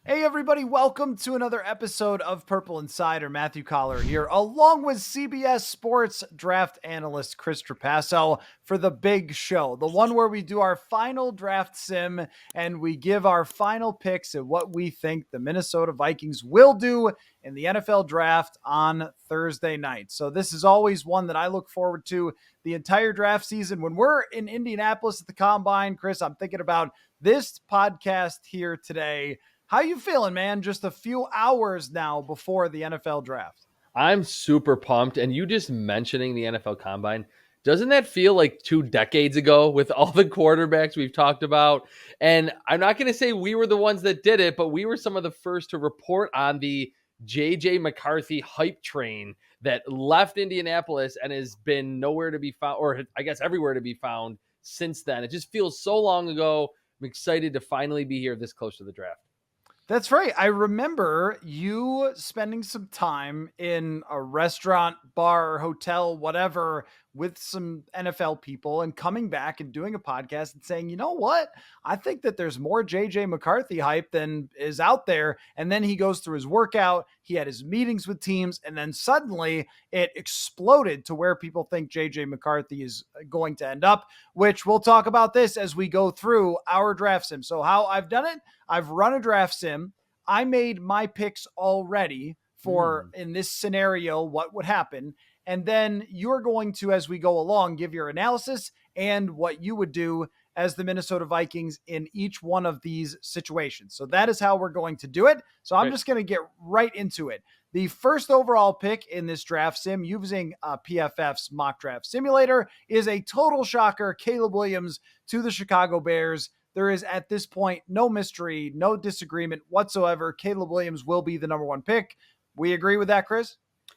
Hey everybody, welcome to another episode of Purple Insider. Matthew Coller here, along with CBS Sports draft analyst Chris Trapasso for the big show, the one where we do our final draft sim and we give our final picks at what we think the Minnesota Vikings will do in the NFL draft on Thursday night. So this is always one that I look forward to the entire draft season. When we're in Indianapolis at the Combine, Chris, I'm thinking about this podcast here today. How you feeling, man? Just a few hours now before the NFL draft. I'm super pumped. And you just mentioning the NFL Combine, doesn't that feel like 2 decades ago with all the quarterbacks we've talked about? And I'm not going to say we were the ones that did it, but we were some of the first to report on the JJ McCarthy hype train that left Indianapolis and has been nowhere to be found, or I guess everywhere to be found since then. It just feels so long ago. I'm excited to finally be here this close to the draft. That's right. I remember you spending some time in a restaurant, bar, hotel, whatever, with some NFL people and coming back and doing a podcast and saying, you know what? I think that there's more JJ McCarthy hype than is out there. And then he goes through his workout, he had his meetings with teams, and then suddenly it exploded to where people think JJ McCarthy is going to end up, which we'll talk about this as we go through our draft sim. So, how I've done it, I've run a draft sim. I made my picks already for in this scenario what would happen. And then you're going to, as we go along, give your analysis and what you would do as the Minnesota Vikings in each one of these situations. So that is how we're going to do it. So I'm just going to get right into it. The first overall pick in this draft sim using PFF's mock draft simulator is a total shocker. Caleb Williams to the Chicago Bears. There is at this point no mystery, no disagreement whatsoever. Caleb Williams will be the number one pick. We agree with that, Chris?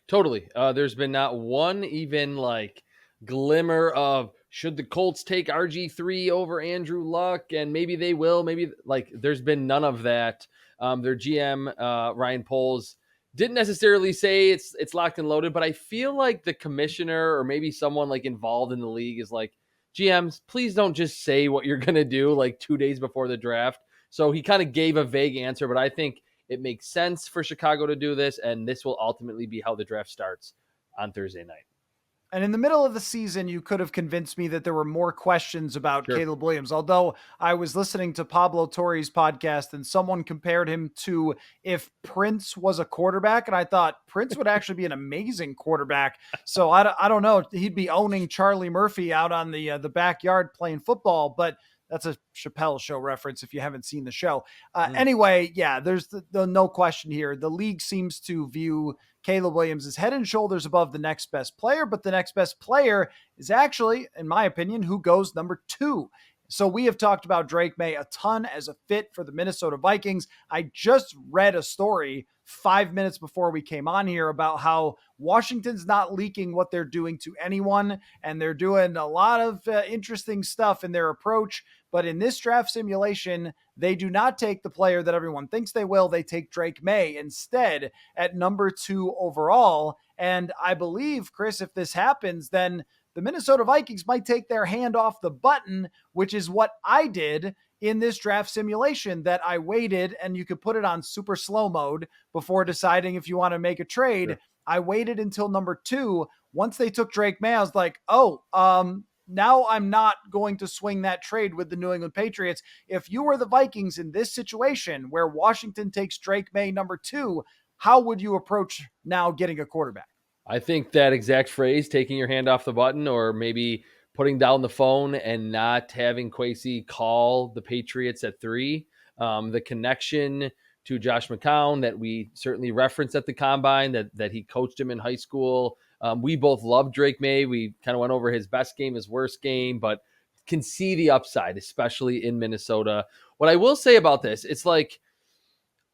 Totally. There's been not one even like glimmer of should the Colts take RG3 over Andrew Luck, and maybe they will. Maybe like there's been none of that. Their GM Ryan Poles didn't necessarily say it's locked and loaded, but I feel like the commissioner or maybe someone like involved in the league is like, GMs, please don't just say what you're gonna do like 2 days before the draft. So he kind of gave a vague answer, but I think it makes sense for Chicago to do this, and this will ultimately be how the draft starts on Thursday night. And in the middle of the season, you could have convinced me that there were more questions about Sure. Caleb Williams. Although I was listening to Pablo Torre's podcast and someone compared him to if Prince was a quarterback. And I thought Prince would actually be an amazing quarterback. So I don't know. He'd be owning Charlie Murphy out on the backyard playing football. But that's a Chappelle Show reference if you haven't seen the show. Anyway, yeah, there's the no question here. The league seems to view Caleb Williams is head and shoulders above the next best player, but the next best player is actually, in my opinion, who goes number 2. So we have talked about Drake May a ton as a fit for the Minnesota Vikings. I just read a story 5 minutes before we came on here about how Washington's not leaking what they're doing to anyone, and they're doing a lot of interesting stuff in their approach. But in this draft simulation, they do not take the player that everyone thinks they will. They take Drake May instead at number 2 overall. And I believe, Chris, if this happens, then the Minnesota Vikings might take their hand off the button, which is what I did in this draft simulation, that I waited, and you could put it on super slow mode before deciding if you want to make a trade. Sure. I waited until number 2. Once they took Drake May, I was like, now I'm not going to swing that trade with the New England Patriots. If you were the Vikings in this situation where Washington takes Drake May number 2, how would you approach now getting a quarterback? I think that exact phrase, taking your hand off the button, or maybe putting down the phone and not having Kwesi call the Patriots at 3. The connection to Josh McCown that we certainly referenced at the Combine, that he coached him in high school. We both love Drake May. We kind of went over his best game, his worst game, but can see the upside, especially in Minnesota. What I will say about this, it's like,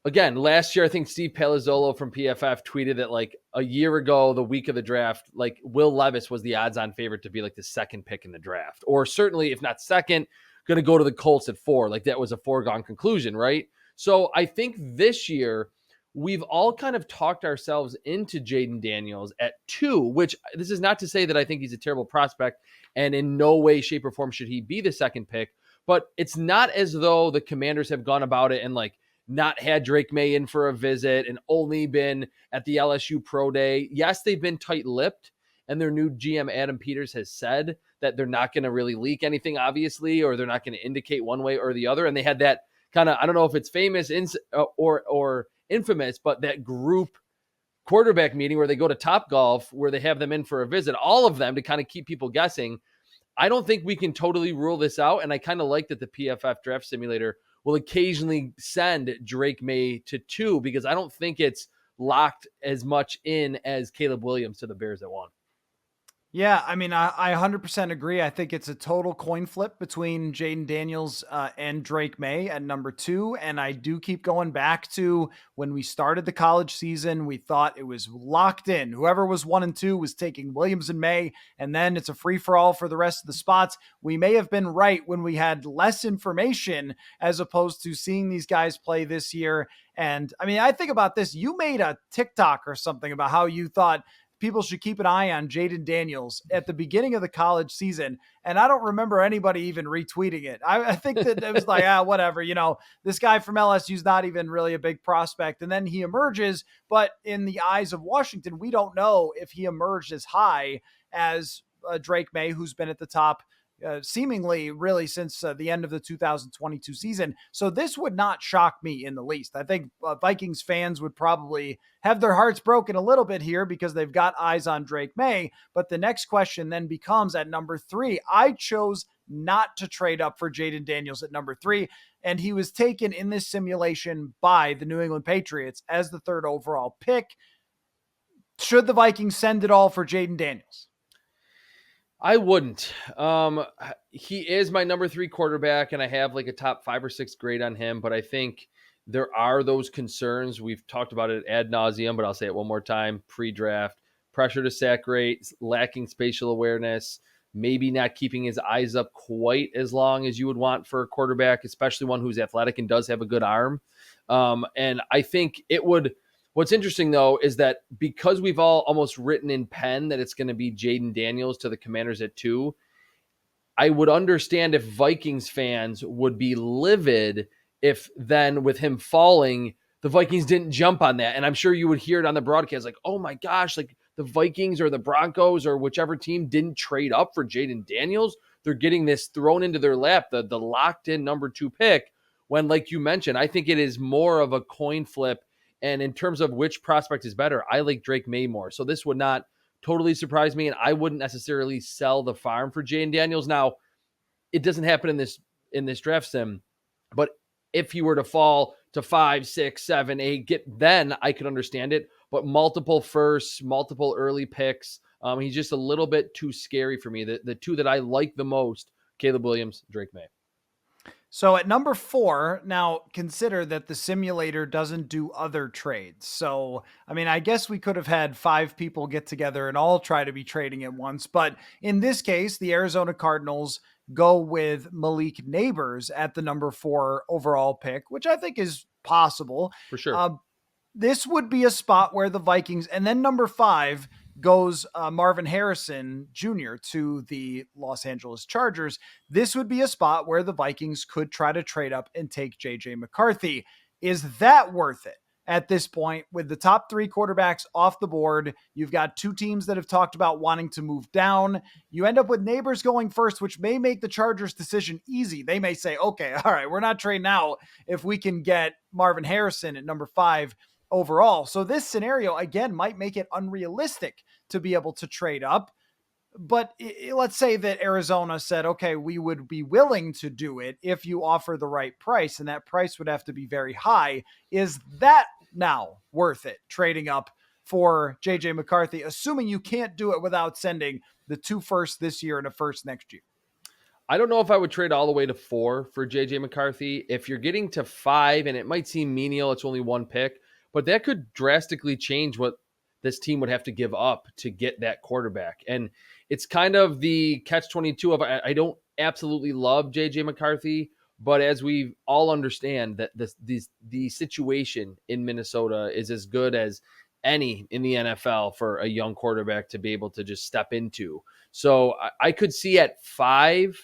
again, last year, I think Steve Palazzolo from PFF tweeted that like a year ago, the week of the draft, like Will Levis was the odds-on favorite to be like the second pick in the draft, or certainly if not second, going to go to the Colts at 4. Like that was a foregone conclusion, right? So I think this year we've all kind of talked ourselves into Jaden Daniels at 2, which this is not to say that I think he's a terrible prospect, and in no way, shape, or form should he be the second pick. But it's not as though the Commanders have gone about it and like not had Drake May in for a visit and only been at the LSU Pro Day. Yes, they've been tight-lipped, and their new GM, Adam Peters, has said that they're not going to really leak anything, obviously, or they're not going to indicate one way or the other. And they had that kind of, I don't know if it's famous or infamous, but that group quarterback meeting where they go to Topgolf, where they have them in for a visit, all of them to kind of keep people guessing. I don't think we can totally rule this out. And I kind of like that the PFF draft simulator will occasionally send Drake May to 2, because I don't think it's locked as much in as Caleb Williams to the Bears at 1. Yeah, I mean, I 100% agree. I think it's a total coin flip between Jaden Daniels and Drake May at number 2. And I do keep going back to when we started the college season, we thought it was locked in. Whoever was 1 and 2 was taking Williams and May, and then it's a free for all for the rest of the spots. We may have been right when we had less information as opposed to seeing these guys play this year. And I mean, I think about this. You made a TikTok or something about how you thought people should keep an eye on Jaden Daniels at the beginning of the college season. And I don't remember anybody even retweeting it. I think that it was like, whatever, this guy from LSU is not even really a big prospect. And then he emerges, but in the eyes of Washington, we don't know if he emerged as high as Drake May, who's been at the top seemingly really since the end of the 2022 season. So this would not shock me in the least. I think Vikings fans would probably have their hearts broken a little bit here because they've got eyes on Drake May. But the next question then becomes at number 3. I chose not to trade up for Jaden Daniels at number 3. And he was taken in this simulation by the New England Patriots as the 3rd overall pick. Should the Vikings send it all for Jaden Daniels? I wouldn't. He is my number 3 quarterback, and I have like a top 5 or 6 grade on him, but I think there are those concerns. We've talked about it ad nauseum, but I'll say it one more time. Pre-draft, pressure to sack rate, lacking spatial awareness, maybe not keeping his eyes up quite as long as you would want for a quarterback, especially one who's athletic and does have a good arm. And I think it would... What's interesting, though, is that because we've all almost written in pen that it's going to be Jaden Daniels to the Commanders at 2, I would understand if Vikings fans would be livid if then with him falling, the Vikings didn't jump on that. And I'm sure you would hear it on the broadcast like, oh my gosh, like the Vikings or the Broncos or whichever team didn't trade up for Jaden Daniels. They're getting this thrown into their lap, the locked in number 2 pick, when, like you mentioned, I think it is more of a coin flip. And in terms of which prospect is better, I like Drake May more. So this would not totally surprise me, and I wouldn't necessarily sell the farm for Jaden Daniels. Now, it doesn't happen in this draft sim, but if he were to fall to 5, 6, 7, 8, then I could understand it. But multiple firsts, multiple early picks, he's just a little bit too scary for me. The 2 that I like the most, Caleb Williams, Drake May. So at number 4, now consider that the simulator doesn't do other trades. So, I mean, I guess we could have had 5 people get together and all try to be trading at once. But in this case, the Arizona Cardinals go with Malik Nabers at the number 4 overall pick, which I think is possible. For sure. This would be a spot where the Vikings, and then number 5 goes Marvin Harrison Jr. to the Los Angeles Chargers. This would be a spot where the Vikings could try to trade up and take JJ McCarthy. Is that worth it? At this point, with the top 3 quarterbacks off the board, you've got 2 teams that have talked about wanting to move down. You end up with Nabers going first, which may make the Chargers' decision easy. They may say, okay, all right, we're not trading out if we can get Marvin Harrison at number 5 overall. So this scenario, again, might make it unrealistic to be able to trade up. But let's say that Arizona said, okay, we would be willing to do it if you offer the right price, and that price would have to be very high. Is that now worth it, trading up for JJ McCarthy, assuming you can't do it without sending the 2 firsts this year and a first next year? I don't know if I would trade all the way to 4 for JJ McCarthy. If you're getting to 5, and it might seem menial, it's only 1 pick, but that could drastically change what this team would have to give up to get that quarterback. And it's kind of the catch-22 of I don't absolutely love JJ McCarthy, but as we all understand that the situation in Minnesota is as good as any in the NFL for a young quarterback to be able to just step into. So I could see at 5,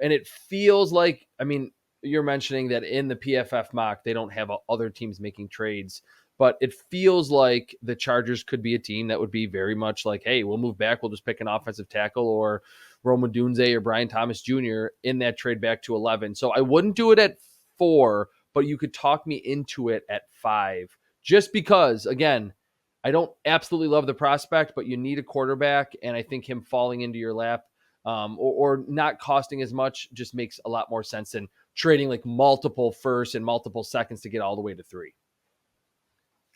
and it feels like, I mean, you're mentioning that in the PFF mock, they don't have other teams making trades, but it feels like the Chargers could be a team that would be very much like, hey, we'll move back. We'll just pick an offensive tackle or Rome Odunze or Brian Thomas Jr. in that trade back to 11. So I wouldn't do it at 4, but you could talk me into it at 5, just because, again, I don't absolutely love the prospect, but you need a quarterback, and I think him falling into your lap or not costing as much just makes a lot more sense than trading like multiple firsts and multiple seconds to get all the way to 3.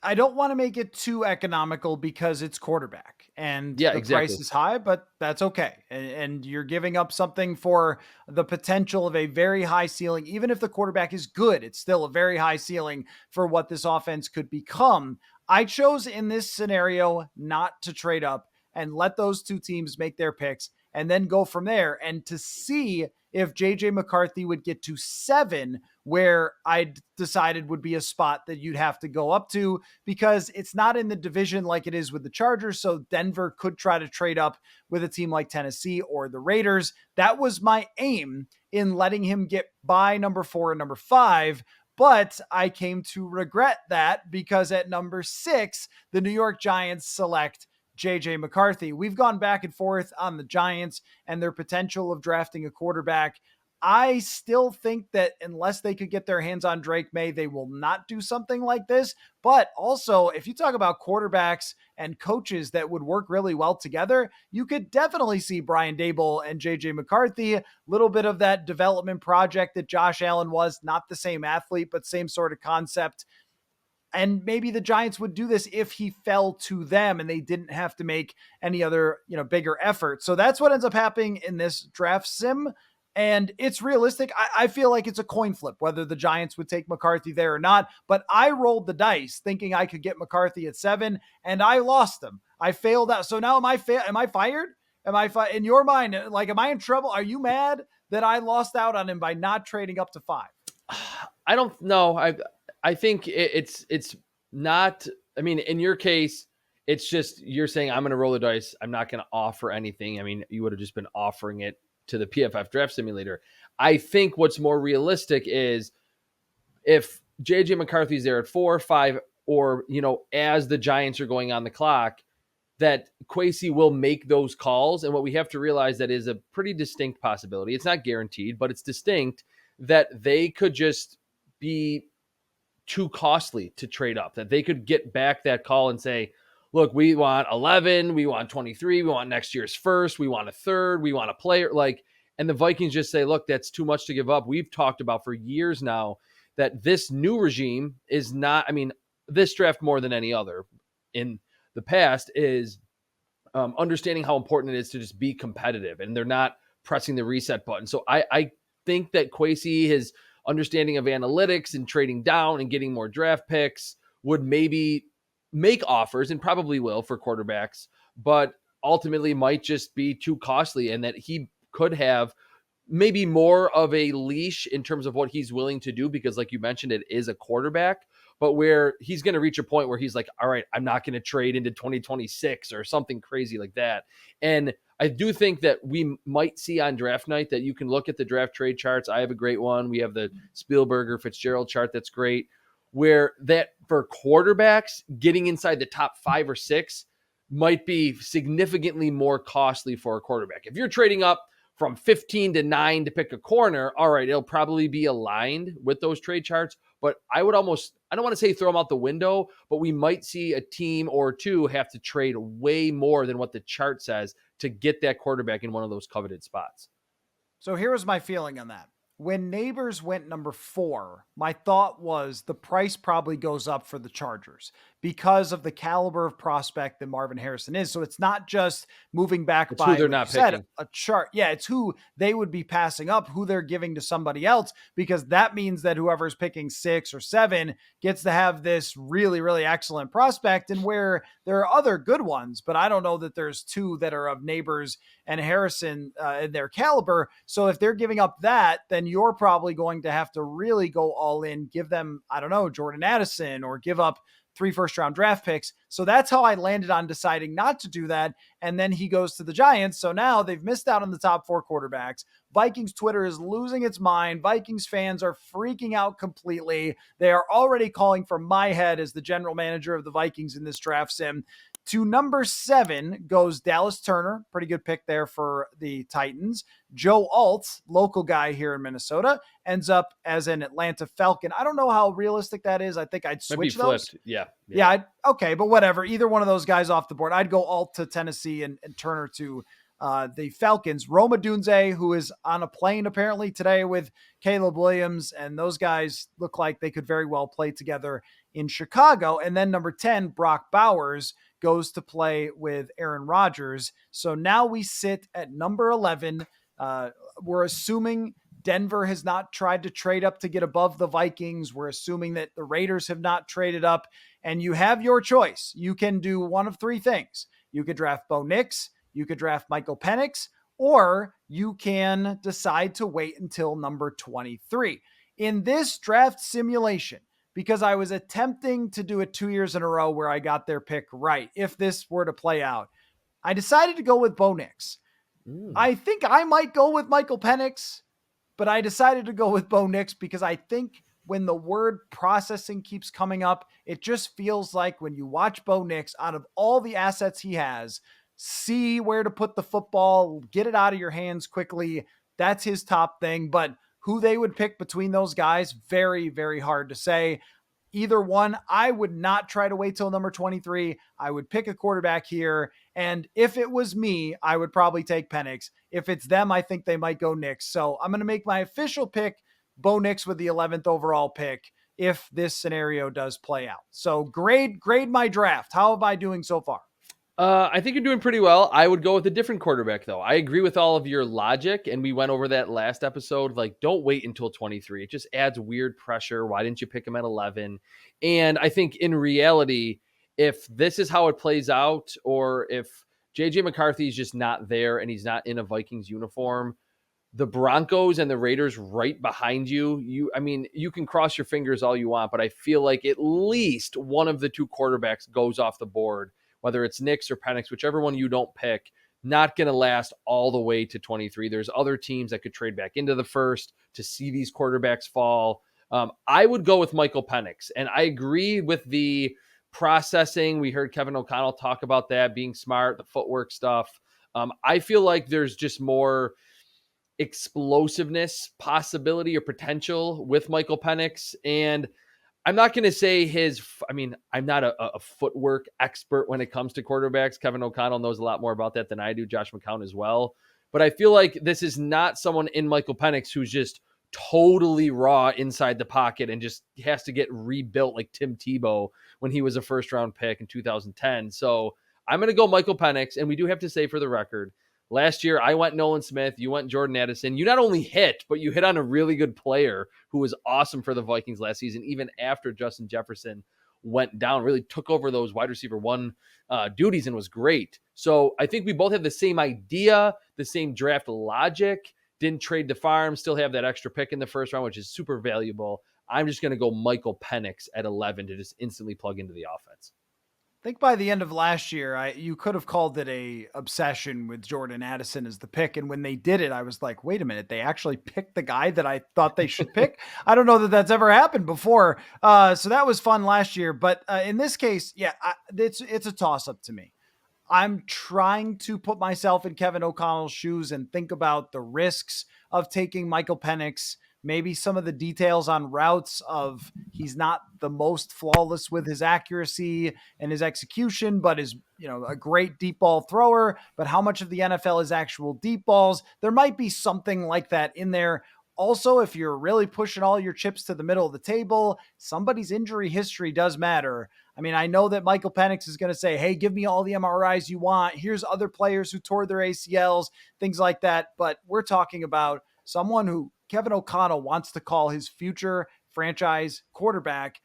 I don't want to make it too economical because it's quarterback and Yeah, the exactly. price is high, but that's okay. And you're giving up something for the potential of a very high ceiling. Even if the quarterback is good, it's still a very high ceiling for what this offense could become. I chose in this scenario not to trade up and let those two teams make their picks and then go from there. And to see if JJ McCarthy would get to 7, where I decided would be a spot that you'd have to go up to because it's not in the division like it is with the Chargers. So Denver could try to trade up with a team like Tennessee or the Raiders. That was my aim in letting him get by number 4 and number 5. But I came to regret that because at number 6, the New York Giants select JJ McCarthy. We've gone back and forth on the Giants and their potential of drafting a quarterback. I still think that unless they could get their hands on Drake May, they will not do something like this. But also, if you talk about quarterbacks and coaches that would work really well together, you could definitely see Brian Daboll and JJ McCarthy, a little bit of that development project that Josh Allen was, not the same athlete, but same sort of concept. And maybe the Giants would do this if he fell to them and they didn't have to make any other, bigger effort. So that's what ends up happening in this draft sim. And it's realistic. I feel like it's a coin flip whether the Giants would take McCarthy there or not. But I rolled the dice thinking I could get McCarthy at 7, and I lost him. I failed out. So now am I fired? Am I in your mind? Like, am I in trouble? Are you mad that I lost out on him by not trading up to 5? I don't know. I think it's not. I mean, in your case, it's just you're saying I'm going to roll the dice. I'm not going to offer anything. I mean, you would have just been offering it to the PFF Draft Simulator. I think what's more realistic is if JJ McCarthy's there at 4 or 5, or as the Giants are going on the clock, that Kwesi will make those calls. And what we have to realize that is a pretty distinct possibility. It's not guaranteed, but it's distinct that they could just be too costly to trade up, that they could get back that call and say, look, we want 11, we want 23, we want next year's first, we want a third, we want a player, and the Vikings just say, look, that's too much to give up. We've talked about for years now that this new regime is not, I mean, this draft more than any other in the past is understanding how important it is to just be competitive, and they're not pressing the reset button. So I think that Kwesi, his understanding of analytics and trading down and getting more draft picks, would maybe make offers, and probably will, for quarterbacks, but ultimately might just be too costly, and that he could have maybe more of a leash in terms of what he's willing to do, because like you mentioned, it is a quarterback, but where he's going to reach a point where he's like, all right, I'm not going to trade into 2026 or something crazy like that. And I do think that we might see on draft night that you can look at the draft trade charts. I have a great one. We have the Spielberger Fitzgerald chart. That's great. Where that for quarterbacks, getting inside the top 5 or 6 might be significantly more costly for a quarterback. If you're trading up from 15 to 9 to pick a corner, all right, it'll probably be aligned with those trade charts. But I would almost, I don't want to say throw them out the window, but we might see a team or two have to trade way more than what the chart says to get that quarterback in one of those coveted spots. So here was my feeling on that. When Neighbors went number 4, my thought was the price probably goes up for the Chargers because of the caliber of prospect that Marvin Harrison is. So it's not just moving back It's by, who they're like not you said, picking. a chart. Yeah, it's who they would be passing up, who they're giving to somebody else, because that means that whoever's picking 6 or 7 gets to have this really, really excellent prospect, and where there are other good ones, but I don't know that there's 2 that are of Neighbors and Harrison in their caliber. So if they're giving up that, then you're probably going to have to really go all in, give them, I don't know, Jordan Addison, or give up 3 first-round draft picks. So that's how I landed on deciding not to do that. And then he goes to the Giants. So now they've missed out on the top 4 quarterbacks. Vikings Twitter is losing its mind. Vikings fans are freaking out completely. They are already calling for my head as the general manager of the Vikings in this draft sim. To number 7 goes Dallas Turner. Pretty good pick there for the Titans. Joe Alt, local guy here in Minnesota, ends up as an Atlanta Falcon. I don't know how realistic that is. I think I'd switch those. Yeah. Okay, but whatever. Either one of those guys off the board. I'd go Alt to Tennessee and Turner to the Falcons. Roma Dunze, who is on a plane apparently today with Caleb Williams, and those guys look like they could very well play together in Chicago. And then number 10, Brock Bowers, goes to play with Aaron Rodgers. So now we sit at number 11. We're assuming Denver has not tried to trade up to get above the Vikings. We're assuming that the Raiders have not traded up, and you have your choice. You can do one of 3 things. You could draft Bo Nix, you could draft Michael Penix, or you can decide to wait until number 23. In this draft simulation, because I was attempting to do it 2 years in a row where I got their pick right, if this were to play out, I decided to go with Bo Nix. I think I might go with Michael Penix, but I decided to go with Bo Nix because I think when the word processing keeps coming up, it just feels like when you watch Bo Nix, out of all the assets he has, see where to put the football, get it out of your hands quickly. That's his top thing. But who they would pick between those guys, very, very hard to say. Either one, I would not try to wait till number 23. I would pick a quarterback here. And if it was me, I would probably take Penix. If it's them, I think they might go Nix. So I'm going to make my official pick Bo Nix with the 11th overall pick if this scenario does play out. So grade my draft. How am I doing so far? I think you're doing pretty well. I would go with a different quarterback, though. I agree with all of your logic, and we went over that last episode. Like, don't wait until 23. It just adds weird pressure. Why didn't you pick him at 11? And I think in reality, if this is how it plays out, or if JJ McCarthy is just not there and he's not in a Vikings uniform, the Broncos and the Raiders right behind you, I mean, you can cross your fingers all you want, but I feel like at least one of the 2 quarterbacks goes off the board, whether it's Nix or Penix, whichever one you don't pick, not going to last all the way to 23. There's other teams that could trade back into the first to see these quarterbacks fall. I would go with Michael Penix, and I agree with the processing. We heard Kevin O'Connell talk about that, being smart, the footwork stuff. I feel like there's just more explosiveness possibility or potential with Michael Penix. And I'm not going to say I'm not a footwork expert when it comes to quarterbacks. Kevin O'Connell knows a lot more about that than I do. Josh McCown as well. But I feel like this is not someone in Michael Penix who's just totally raw inside the pocket and just has to get rebuilt like Tim Tebow when he was a first round pick in 2010. So I'm going to go Michael Penix. And we do have to say for the record, last year, I went Nolan Smith. You went Jordan Addison. You not only hit, but you hit on a really good player who was awesome for the Vikings last season, even after Justin Jefferson went down, really took over those wide receiver 1 duties and was great. So I think we both have the same idea, the same draft logic. Didn't trade the farm, still have that extra pick in the first round, which is super valuable. I'm just going to go Michael Penix at 11 to just instantly plug into the offense. I think by the end of last year, you could have called it a obsession with Jordan Addison as the pick. And when they did it, I was like, wait a minute, they actually picked the guy that I thought they should pick. I don't know that that's ever happened before. So that was fun last year. But in this case, yeah, it's a toss up to me. I'm trying to put myself in Kevin O'Connell's shoes and think about the risks of taking Michael Penix. Maybe some of the details on routes of he's not the most flawless with his accuracy and his execution, but is, a great deep ball thrower. But how much of the NFL is actual deep balls? There might be something like that in there. Also, if you're really pushing all your chips to the middle of the table, somebody's injury history does matter. I mean, I know that Michael Penix is going to say, hey, give me all the MRIs you want. Here's other players who tore their ACLs, things like that. But we're talking about someone who Kevin O'Connell wants to call his future franchise quarterback.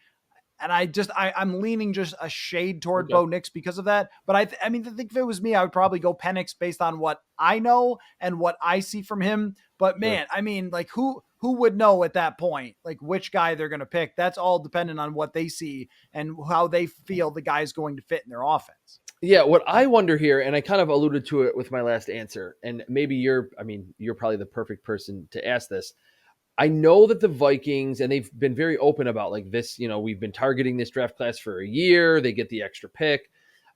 And I'm leaning just a shade toward Bo Nix because of that. But I think if it was me, I would probably go Penix based on what I know and what I see from him. But Sure. man, I mean, like who would know at that point, like which guy they're going to pick? That's all dependent on what they see and how they feel the guy's going to fit in their offense. Yeah, what I wonder here, and I kind of alluded to it with my last answer, and maybe you're probably the perfect person to ask this. I know that the Vikings, and they've been very open about like this, we've been targeting this draft class for a year. They get the extra pick.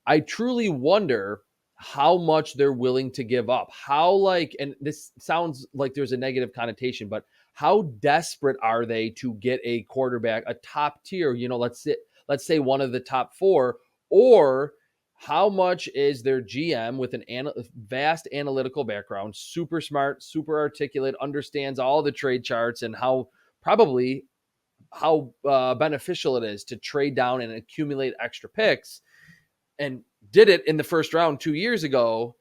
I truly wonder how much they're willing to give up. How, like, and this sounds like there's a negative connotation, but how desperate are they to get a quarterback, a top tier, let's say one of the top four, or how much is their GM with vast analytical background, super smart, super articulate, understands all the trade charts and how beneficial it is to trade down and accumulate extra picks, and did it in the first round 2 years ago.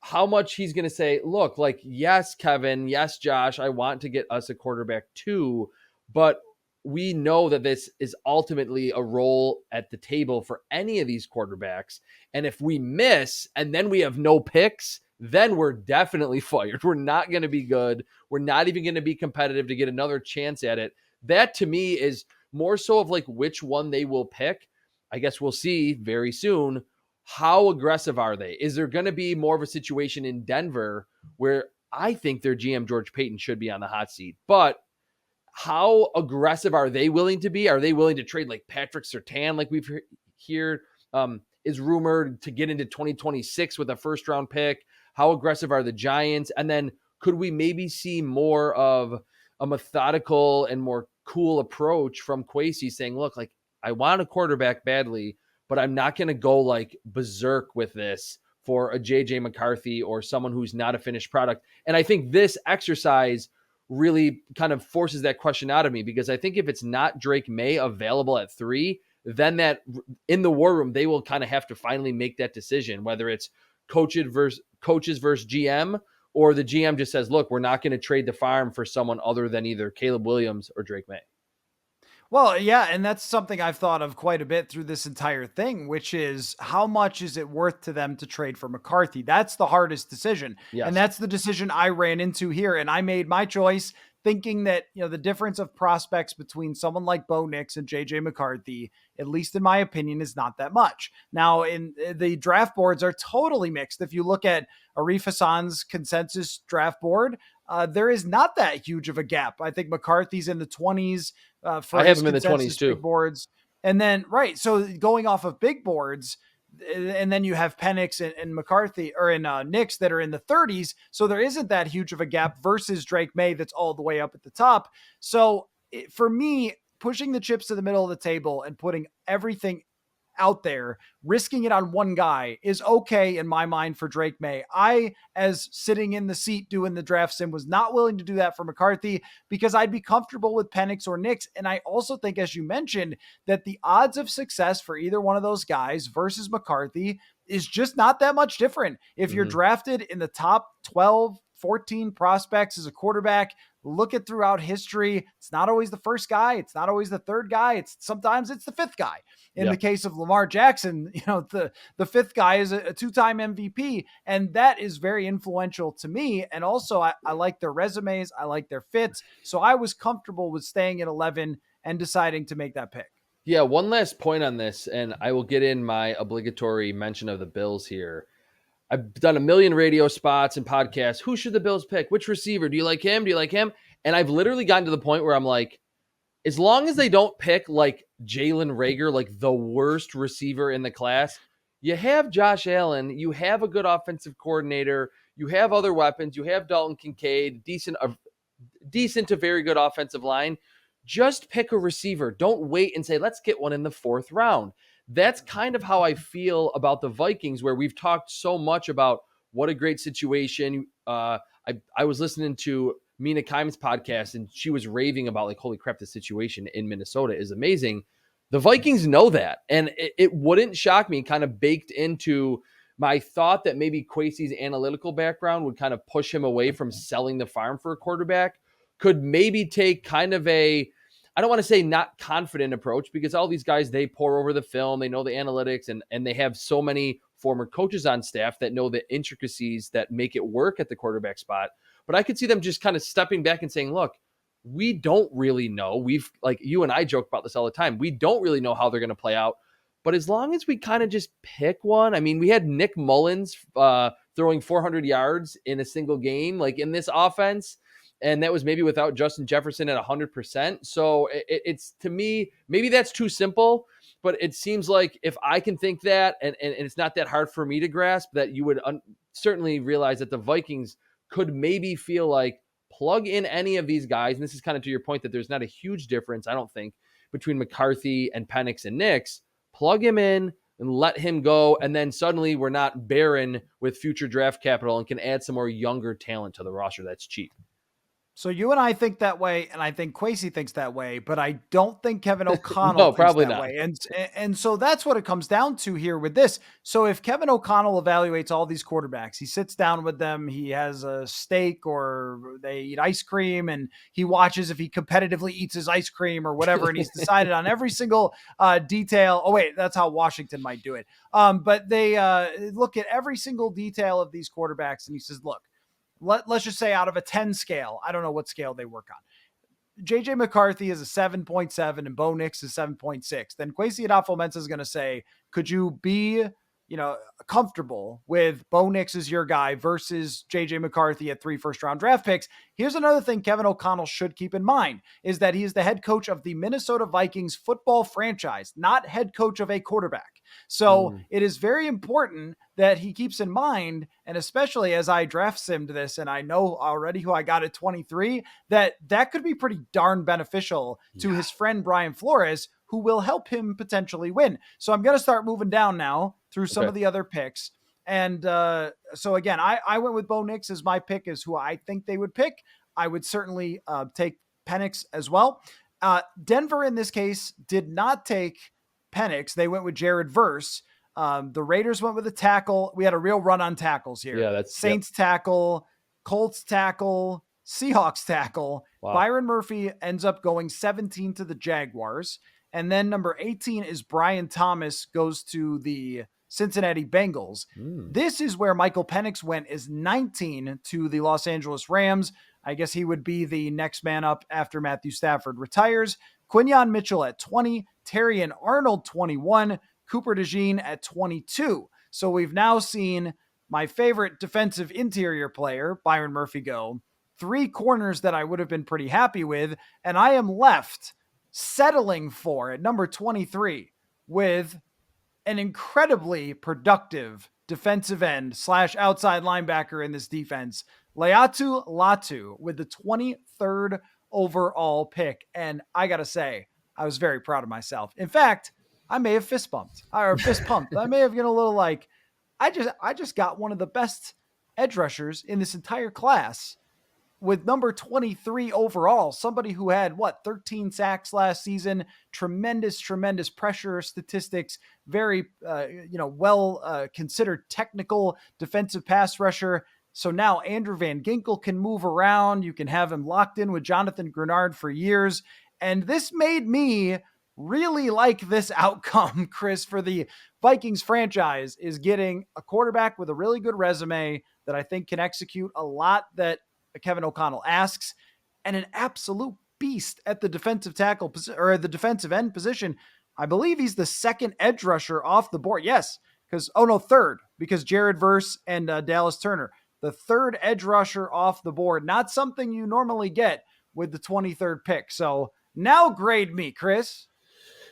How much he's going to say, look, like, yes, Kevin, yes, Josh, I want to get us a quarterback too, but we know that this is ultimately a role at the table for any of these quarterbacks. And if we miss and then we have no picks, then we're definitely fired. We're not going to be good. We're not even going to be competitive to get another chance at it. That to me is more so of like which one they will pick. I guess we'll see very soon. How aggressive are they? Is there going to be more of a situation in Denver where I think their GM, George Payton, should be on the hot seat? But how aggressive are they willing to be? Are they willing to trade like Patrick Surtain, like we've heard is rumored to get into 2026 with a first round pick? How aggressive are the Giants? And then could we maybe see more of a methodical and more cool approach from Kwesi saying, look, like, I want a quarterback badly, but I'm not going to go like berserk with this for a JJ McCarthy or someone who's not a finished product. And I think this exercise really kind of forces that question out of me, because I think if it's not Drake May available at 3, then that in the war room, they will kind of have to finally make that decision, whether it's coaches versus GM, or the GM just says, look, we're not going to trade the farm for someone other than either Caleb Williams or Drake May. Well, yeah, and that's something I've thought of quite a bit through this entire thing, which is how much is it worth to them to trade for McCarthy? That's the hardest decision. And Yes. that's the decision I ran into here. And I made my choice thinking that, the difference of prospects between someone like Bo Nix and JJ McCarthy, at least in my opinion, is not that much. Now, in the draft boards are totally mixed. If you look at Arif Hassan's consensus draft board, there is not that huge of a gap. I think McCarthy's in the 20s for I have his him in the 20s consensus big too. boards. And then, right. So going off of big boards, and then you have Penix and McCarthy or in Knicks that are in the 30s. So there isn't that huge of a gap versus Drake May that's all the way up at the top. So for me, pushing the chips to the middle of the table and putting everything out there, risking it on one guy is okay in my mind for Drake May. I, as sitting in the seat doing the draft sim, was not willing to do that for McCarthy because I'd be comfortable with Penix or Nix. And I also think, as you mentioned, that the odds of success for either one of those guys versus McCarthy is just not that much different. If you're drafted in the top 12, 14 prospects as a quarterback, look at throughout history, it's not always the first guy. It's not always the third guy. Sometimes it's the fifth guy. In the case of Lamar Jackson, the fifth guy is a 2-time MVP, and that is very influential to me. And also I like their resumes. I like their fits. So I was comfortable with staying at 11 and deciding to make that pick. Yeah, one last point on this, and I will get in my obligatory mention of the Bills here. I've done a million radio spots and podcasts. Who should the Bills pick? Which receiver? Do you like him? Do you like him? And I've literally gotten to the point where I'm like, as long as they don't pick like Jalen Reagor, like the worst receiver in the class, you have Josh Allen, you have a good offensive coordinator, you have other weapons, you have Dalton Kincaid, decent to very good offensive line. Just pick a receiver. Don't wait and say, let's get one in the 4th round. That's kind of how I feel about the Vikings, where we've talked so much about what a great situation. I was listening to Mina Kimes' podcast, and she was raving about like, holy crap, the situation in Minnesota is amazing. The Vikings know that, and it wouldn't shock me, kind of baked into my thought that maybe Kwesi's analytical background would kind of push him away from selling the farm for a quarterback, could maybe take kind of I don't want to say not confident approach, because all these guys, they pour over the film, they know the analytics, and they have so many former coaches on staff that know the intricacies that make it work at the quarterback spot. but I could see them just kind of stepping back and saying, look, we don't really know. We've, like, you and I joke about this all the time. We don't really know how they're going to play out. But as long as we kind of just pick one, I mean, we had Nick Mullins throwing 400 yards in a single game, like in this offense. And that was maybe without Justin Jefferson at 100%. So it's, to me, maybe that's too simple, but it seems like if I can think that, and it's not that hard for me to grasp, that you would certainly realize that the Vikings could maybe feel like, plug in any of these guys. And this is kind of to your point that there's not a huge difference, I don't think, between McCarthy and Penix and Nix. Plug him in and let him go. And then suddenly we're not barren with future draft capital and can add some more younger talent to the roster that's cheap. So you and I think that way, and I think Kwesi thinks that way, but I don't think Kevin O'Connell No, thinks probably that not. way. And so that's what it comes down to here with this. So if Kevin O'Connell evaluates all these quarterbacks, he sits down with them, he has a steak or they eat ice cream, and he watches if he competitively eats his ice cream or whatever, and he's decided on every single detail. Oh wait, that's how Washington might do it. But they look at every single detail of these quarterbacks, and he says, look, let's just say out of a 10 scale, I don't know what scale they work on. JJ McCarthy is a 7.7 and Bo Nix is 7.6. Then Kwesi Adofo-Mensah is going to say, could you be, comfortable with Bo Nix as your guy versus JJ McCarthy at 3 first-round draft picks? Here's another thing Kevin O'Connell should keep in mind is that he is the head coach of the Minnesota Vikings football franchise, not head coach of a quarterback. So it is very important that he keeps in mind, and especially as I draft simmed this, and I know already who I got at 23, that could be pretty darn beneficial to his friend Brian Flores, who will help him potentially win. So I'm going to start moving down now through some of the other picks. And so again, I went with Bo Nix as my pick, as who I think they would pick. I would certainly take Penix as well. Denver in this case did not take Penix. They went with Jared Verse. The Raiders went with a tackle. We had a real run on tackles here. Yeah, that's Saints tackle, Colts tackle, Seahawks tackle. Wow. Byron Murphy ends up going 17 to the Jaguars. And then number 18 is Brian Thomas, goes to the Cincinnati Bengals. This is where Michael Penix went, is 19 to the Los Angeles Rams. I guess he would be the next man up after Matthew Stafford retires. Quinyon Mitchell at 20, Terrion Arnold 21, Cooper DeJean at 22. So we've now seen my favorite defensive interior player, Byron Murphy, go. 3 corners that I would have been pretty happy with, and I am left settling for at number 23 with an incredibly productive defensive end / outside linebacker in this defense, Laiatu Latu, with the 23rd overall pick. And I got to say, I was very proud of myself. In fact, I may have fist pumped. I may have been a little like, I just got one of the best edge rushers in this entire class with number 23 overall, somebody who had 13 sacks last season, tremendous pressure statistics, very, well considered technical defensive pass rusher. So now Andrew Van Ginkel can move around. You can have him locked in with Jonathan Grenard for years. And this made me really like this outcome, Chris, for the Vikings franchise, is getting a quarterback with a really good resume that I think can execute a lot that Kevin O'Connell asks, and an absolute beast at the defensive tackle or the defensive end position. I believe he's the second edge rusher off the board. Yes, third, because Jared Verse and Dallas Turner, the third edge rusher off the board. Not something you normally get with the 23rd pick. So now grade me, Chris.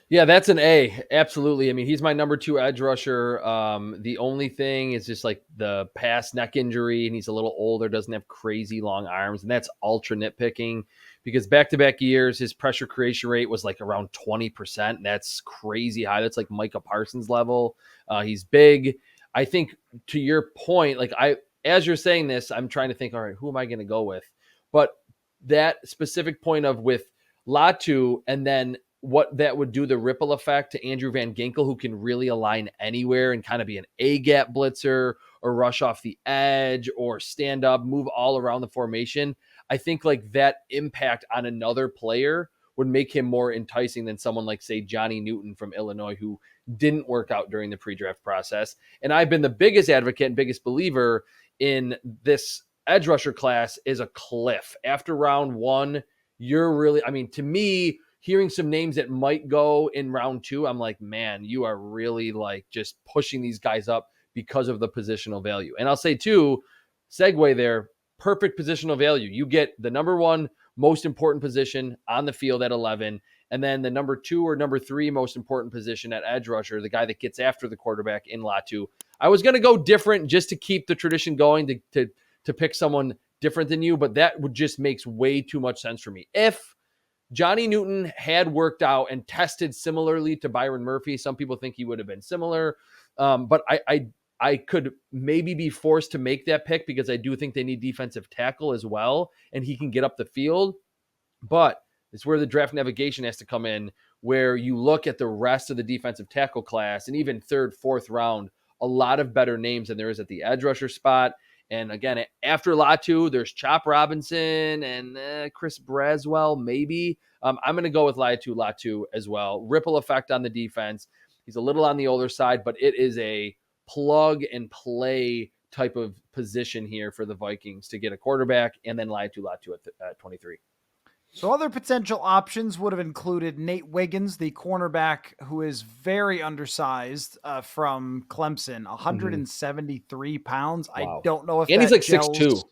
Yeah, that's an A. Absolutely. I mean, he's my number 2 edge rusher. The only thing is just like the past neck injury, and he's a little older, doesn't have crazy long arms, and that's ultra nitpicking because back-to-back years, his pressure creation rate was like around 20%. That's crazy high. That's like Micah Parsons level. He's big. I think to your point, as you're saying this, I'm trying to think, all right, who am I going to go with? But that specific point of with Latu, and then what that would do, the ripple effect to Andrew Van Ginkel, who can really align anywhere and kind of be an A-gap blitzer or rush off the edge or stand up, move all around the formation. I think like that impact on another player would make him more enticing than someone like, say, Johnny Newton from Illinois, who didn't work out during the pre-draft process. And I've been the biggest advocate and biggest believer in this edge rusher class is a cliff. After round one, you're really, I mean, to me, hearing some names that might go in round two, I'm like, man, you are really like just pushing these guys up because of the positional value. And I'll say too, segue there, perfect positional value. You get the number one most important position on the field at 11, and then the number two or number three most important position at edge rusher, the guy that gets after the quarterback in lot two. I was going to go different just to keep the tradition going to pick someone different than you, but that would just makes way too much sense for me. If Johnny Newton had worked out and tested similarly to Byron Murphy, some people think he would have been similar, but I could maybe be forced to make that pick because I do think they need defensive tackle as well, and he can get up the field. But it's where the draft navigation has to come in, where you look at the rest of the defensive tackle class, and even third, fourth round, a lot of better names than there is at the edge rusher spot. And again, after Latu, there's Chop Robinson and Chris Braswell, maybe. I'm going to go with Latu as well. Ripple effect on the defense. He's a little on the older side, but it is a plug and play type of position here for the Vikings to get a quarterback, and then Latu at 23. So other potential options would have included Nate Wiggins, the cornerback who is very undersized from Clemson, 173 pounds. Wow. I don't know if and that he's like gels. 6'2".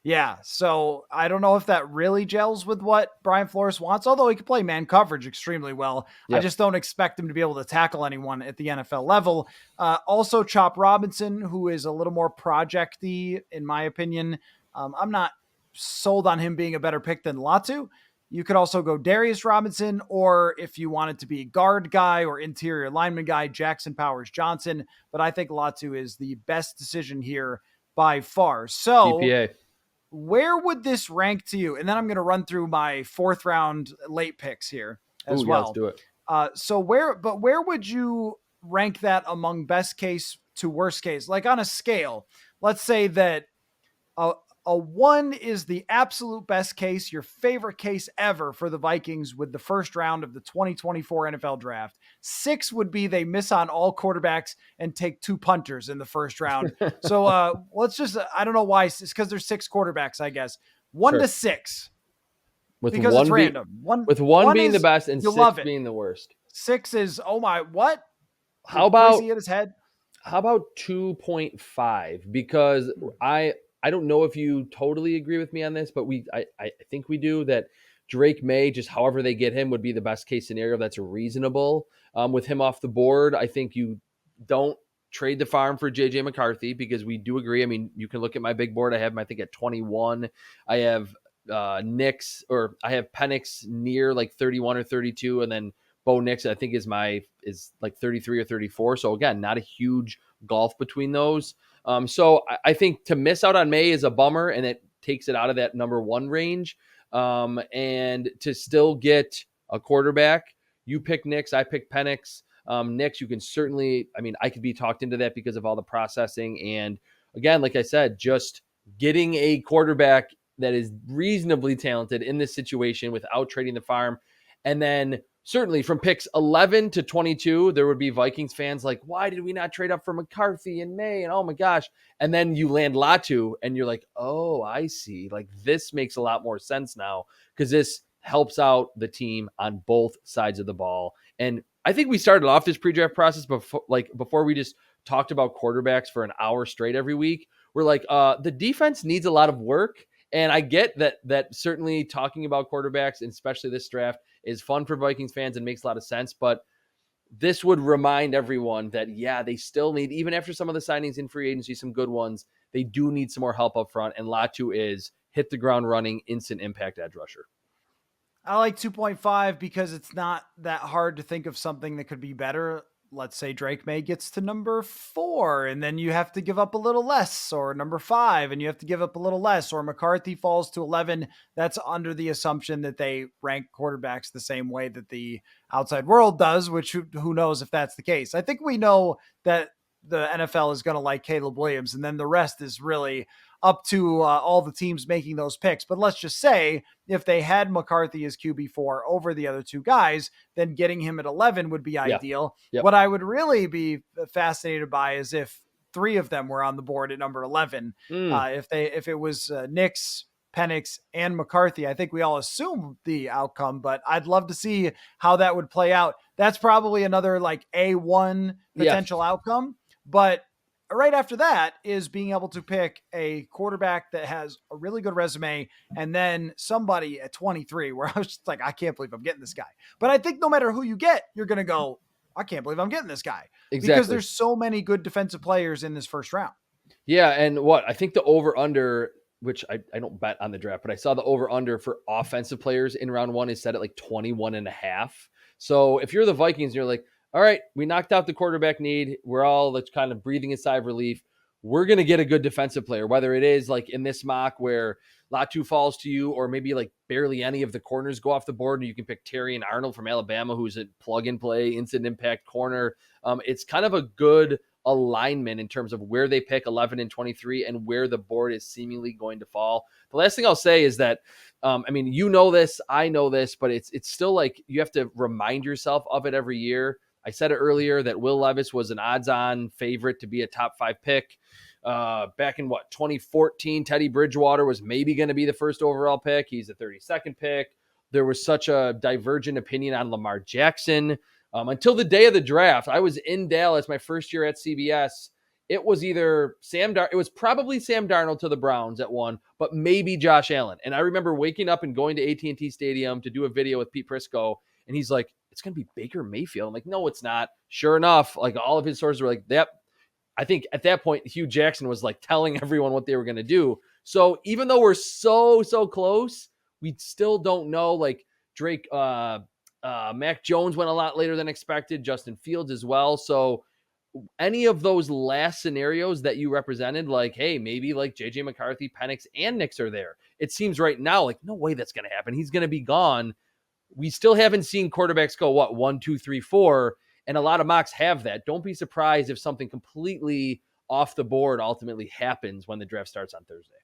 Yeah, so I don't know if that really gels with what Brian Flores wants, although he can play man coverage extremely well. Yep. I just don't expect him to be able to tackle anyone at the NFL level. Also, Chop Robinson, who is a little more project-y, in my opinion. I'm not sold on him being a better pick than Latu. You could also go Darius Robinson, or if you wanted to be a guard guy or interior lineman guy, Jackson Powers Johnson. But I think Latu is the best decision here by far. So DPA. Where would this rank to you? And then I'm going to run through my fourth round late picks here as well. Let's do it. So where would you rank that among best case to worst case? Like on a scale, let's say that a 1 is the absolute best case, your favorite case ever for the Vikings with the first round of the 2024 NFL draft. 6 would be they miss on all quarterbacks and take 2 punters in the first round. So let's just, I don't know why, it's because there's 6 quarterbacks, I guess. 1 to 6. With because one it's random. With one being is, the best and 6 being the worst. 6 is, oh my, what? How about crazy at his head? How about 2.5? Because I don't know if you totally agree with me on this, but I think we do, that Drake May, just however they get him, would be the best case scenario that's reasonable. With him off the board, I think you don't trade the farm for JJ McCarthy, because we do agree. I mean, you can look at my big board. I have him, I think, at 21. I have Penix near like 31 or 32, and then Bo Nix, I think, is like 33 or 34. So again, not a huge gulf between those. So I think to miss out on May is a bummer, and it takes it out of that number 1 range. And to still get a quarterback, you pick Nix, I pick Penix. Nix, you can certainly, I mean, I could be talked into that because of all the processing. And again, like I said, just getting a quarterback that is reasonably talented in this situation without trading the farm. And then certainly from picks 11 to 22, there would be Vikings fans like, why did we not trade up for McCarthy in May? And oh my gosh. And then you land Latu and you're like, oh, I see. Like, this makes a lot more sense now, because this helps out the team on both sides of the ball. And I think we started off this pre-draft process before we just talked about quarterbacks for an hour straight every week. We're like, the defense needs a lot of work. And I get that certainly talking about quarterbacks, and especially this draft, is fun for Vikings fans and makes a lot of sense. But this would remind everyone that, yeah, they still need, even after some of the signings in free agency, some good ones, they do need some more help up front. And Latu is hit the ground running, instant impact edge rusher. I like 2.5 because it's not that hard to think of something that could be better. Let's say Drake May gets to number 4, and then you have to give up a little less, or number 5, and you have to give up a little less, or McCarthy falls to 11. That's under the assumption that they rank quarterbacks the same way that the outside world does, which who knows if that's the case. I think we know that the NFL is going to like Caleb Williams, and then the rest is really up to all the teams making those picks. But let's just say if they had McCarthy as QB4 over the other 2 guys, then getting him at 11 would be ideal. Yep. What I would really be fascinated by is if three of them were on the board at number 11. Mm, If it was Nix, Penix, and McCarthy, I think we all assume the outcome, but I'd love to see how that would play out. That's probably another like A1 yes. potential outcome. But right after that is being able to pick a quarterback that has a really good resume and then somebody at 23 where I was just like, I can't believe I'm getting this guy. But I think no matter who you get, you're going to go, I can't believe I'm getting this guy because Exactly. there's so many good defensive players in this first round. Yeah, and what I think the over under, which I don't bet on the draft, but I saw the over under for offensive players in round one is set at like 21.5. So if you're the Vikings, you're like, all right, we knocked out the quarterback need. We're all like kind of breathing a sigh of relief. We're gonna get a good defensive player, whether it is like in this mock where Latu falls to you, or maybe like barely any of the corners go off the board, and you can pick Terry and Arnold from Alabama, who's a plug and play, instant impact corner. It's kind of a good alignment in terms of where they pick 11 and 23 and where the board is seemingly going to fall. The last thing I'll say is that, I mean, you know this, I know this, but it's still like you have to remind yourself of it every year. I said it earlier that Will Levis was an odds-on favorite to be a top 5 pick. Back in 2014, Teddy Bridgewater was maybe going to be the first overall pick. He's the 32nd pick. There was such a divergent opinion on Lamar Jackson. Until the day of the draft, I was in Dallas my first year at CBS. It was either it was probably Sam Darnold to the Browns at one, but maybe Josh Allen. And I remember waking up and going to AT&T Stadium to do a video with Pete Prisco, and he's like, it's going to be Baker Mayfield. I'm like, no, it's not. Sure enough, like all of his sources were like, yep. I think at that point, Hugh Jackson was like telling everyone what they were going to do. So even though we're so close, we still don't know. Like Drake, Mac Jones went a lot later than expected. Justin Fields as well. So any of those last scenarios that you represented, like, hey, maybe like JJ McCarthy, Penix, and Nix are there. It seems right now like no way that's going to happen. He's going to be gone. We still haven't seen quarterbacks go 1, 2, 3, 4, and a lot of mocks have that. Don't be surprised if something completely off the board ultimately happens when the draft starts on Thursday.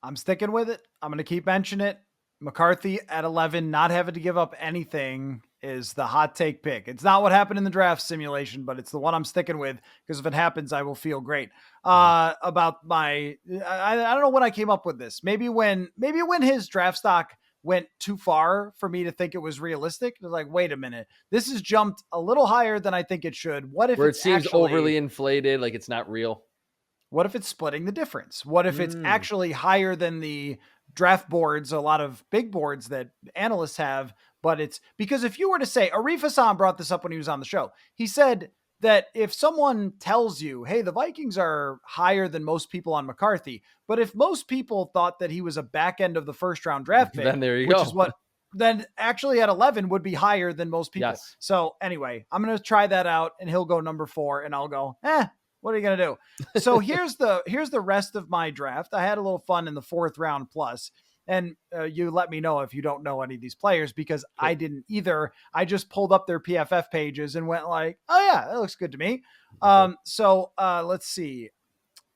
I'm sticking with it. I'm going to keep mentioning it. McCarthy at 11, not having to give up anything is the hot take pick. It's not what happened in the draft simulation, but it's the one I'm sticking with because if it happens, I will feel great. About my, I don't know when I came up with this. Maybe when his draft stock went too far for me to think it was realistic. It was like, wait a minute, this has jumped a little higher than I think it should. What if where it seems overly inflated, like it's not real? What if it's splitting the difference? What if it's actually higher than the draft boards, a lot of big boards that analysts have, but it's because if you were to say, Arif Hassan brought this up when he was on the show. He said that if someone tells you, hey, the Vikings are higher than most people on McCarthy, but if most people thought that he was a back end of the first round draft pick, then there you which go. is what then actually at 11 would be higher than most people. Yes. So anyway, I'm going to try that out and he'll go number 4 and I'll go, what are you going to do? So here's the rest of my draft. I had a little fun in the 4th round plus. And you let me know if you don't know any of these players because I didn't either. I just pulled up their PFF pages and went like, oh yeah, that looks good to me. So let's see.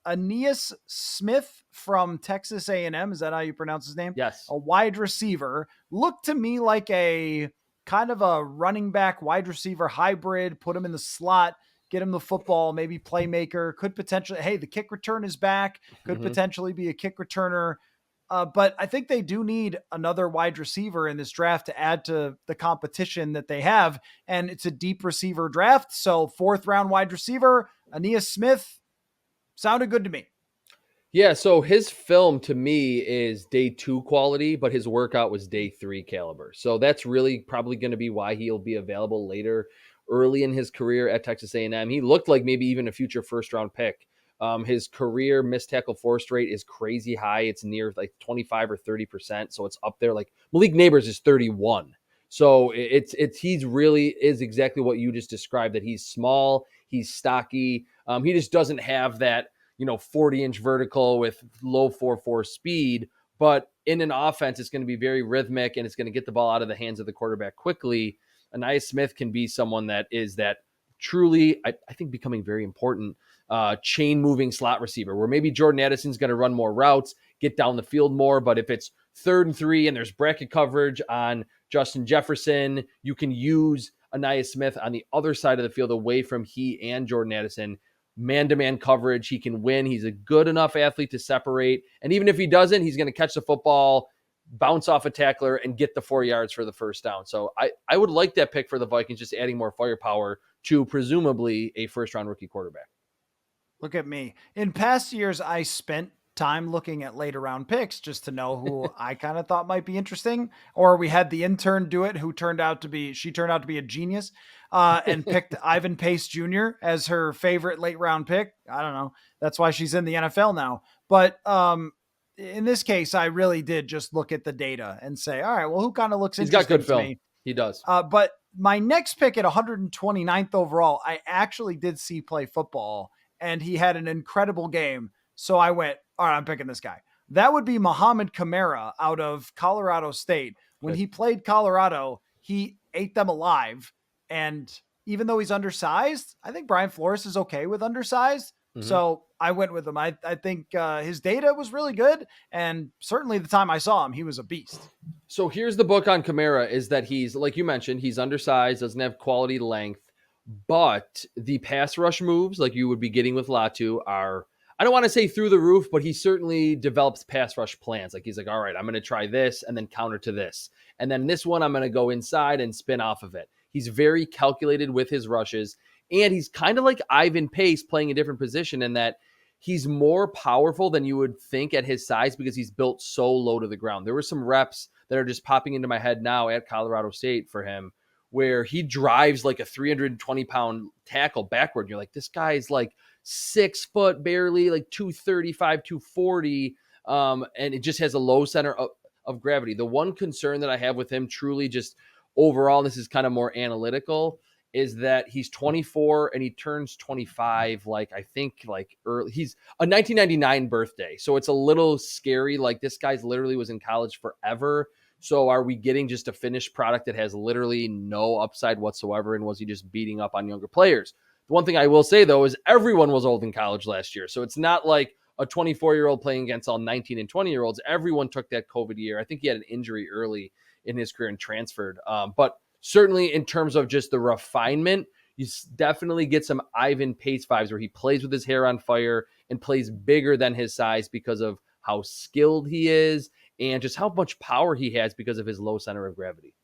Aeneas Smith from Texas A&M. Is that how you pronounce his name? Yes. A wide receiver. Looked to me like a kind of a running back wide receiver hybrid. Put him in the slot. Get him the football, maybe playmaker, could potentially, hey, the kick return is back, could potentially be a kick returner. But I think they do need another wide receiver in this draft to add to the competition that they have. And it's a deep receiver draft. So 4th round wide receiver, Aeneas Smith, sounded good to me. Yeah, so his film to me is day 2 quality, but his workout was day 3 caliber. So that's really probably going to be why he'll be available later, early in his career at Texas A&M. He looked like maybe even a future first-round pick. His career missed tackle force rate is crazy high. It's near like 25 or 30%. So it's up there. Like Malik Neighbors is 31. So he's really is exactly what you just described, that he's small, he's stocky. He just doesn't have that, 40-inch vertical with low 4.4 speed, but in an offense, it's going to be very rhythmic and it's going to get the ball out of the hands of the quarterback quickly. Aeneas Smith can be someone that is that truly, I think, becoming very important chain moving slot receiver, where maybe Jordan Addison's going to run more routes, get down the field more. But if it's 3rd and 3 and there's bracket coverage on Justin Jefferson, you can use Aeneas Smith on the other side of the field away from he and Jordan Addison. man-to-man coverage. He can win. He's a good enough athlete to separate. And even if he doesn't, he's going to catch the football, bounce off a tackler, and get the 4 yards for the first down. So I would like that pick for the Vikings, just adding more firepower to presumably a first-round rookie quarterback. Look at me. In past years, I spent time looking at later round picks just to know who I kind of thought might be interesting. Or we had the intern do it, who turned out to be a genius, and picked Ivan Pace Jr. as her favorite late round pick. I don't know. That's why she's in the NFL now. But in this case, I really did just look at the data and say, all right, well, who kind of looks He's got interesting good to film. me? He does. But my next pick at 129th overall, I actually did see play football, and he had an incredible game. So I went, all right, I'm picking this guy. That would be Muhammad Kamara out of Colorado State. When he played Colorado, he ate them alive. And even though he's undersized, I think Brian Flores is okay with undersized. Mm-hmm. So I went with him. I think his data was really good. And certainly the time I saw him, he was a beast. So here's the book on Kamara is that he's, like you mentioned, he's undersized, doesn't have quality length, but the pass rush moves like you would be getting with Latu are, I don't want to say through the roof, but he certainly develops pass rush plans. Like he's like, all right, I'm going to try this and then counter to this. And then this one, I'm going to go inside and spin off of it. He's very calculated with his rushes. And he's kind of like Ivan Pace playing a different position in that he's more powerful than you would think at his size because he's built so low to the ground. There were some reps that are just popping into my head now at Colorado State for him where he drives like a 320-pound tackle backward. You're like, this guy is like 6 foot barely, like 235, 240. And it just has a low center of gravity. The one concern that I have with him truly just overall, and this is kind of more analytical, is that he's 24 and he turns 25, like I think like early. He's a 1999 birthday. So it's a little scary. Like this guy's literally was in college forever. So are we getting just a finished product that has literally no upside whatsoever? And was he just beating up on younger players? The one thing I will say, though, is everyone was old in college last year. So it's not like a 24-year-old playing against all 19 and 20-year-olds. Everyone took that COVID year. I think he had an injury early in his career and transferred. But certainly in terms of just the refinement, you definitely get some Ivan Pace vibes where he plays with his hair on fire and plays bigger than his size because of how skilled he is and just how much power he has because of his low center of gravity.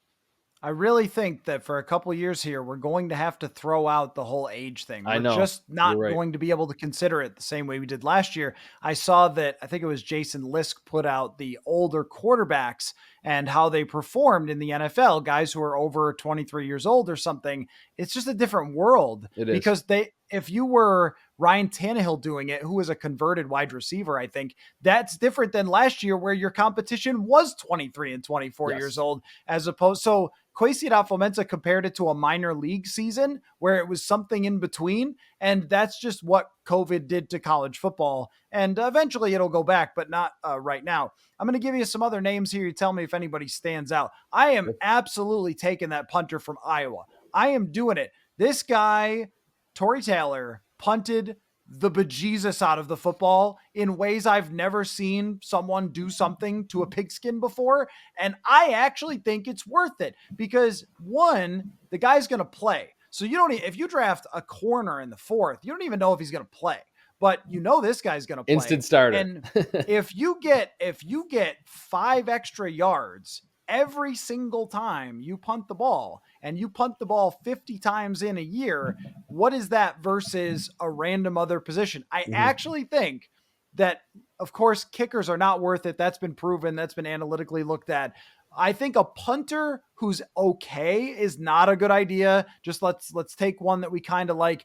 I really think that for a couple of years here, we're going to have to throw out the whole age thing. We're just not going to be able to consider it the same way we did last year. I saw that, I think it was Jason Lisk put out the older quarterbacks and how they performed in the NFL, guys who are over 23 years old or something. It's just a different world. It is. Because if you were Ryan Tannehill doing it, who was a converted wide receiver, I think that's different than last year where your competition was 23 and 24 years old as opposed. So Kwesi Adofo-Mensah compared it to a minor league season where it was something in between. And that's just what COVID did to college football. And eventually it'll go back, but not right now. I'm going to give you some other names here. You tell me if anybody stands out. I am absolutely taking that punter from Iowa. I am doing it. This guy, Torrey Taylor, punted the bejesus out of the football in ways I've never seen someone do something to a pigskin before. And I actually think it's worth it because one, the guy's going to play. So you don't, if you draft a corner in the fourth, you don't even know if he's going to play, but you know, this guy's going to play. Instant starter. And if you get 5 extra yards every single time you punt the ball, and you punt the ball 50 times in a year, what is that versus a random other position? I actually think that, of course, kickers are not worth it. That's been proven. That's been analytically looked at. I think a punter who's okay is not a good idea. Just let's take one that we kind of like.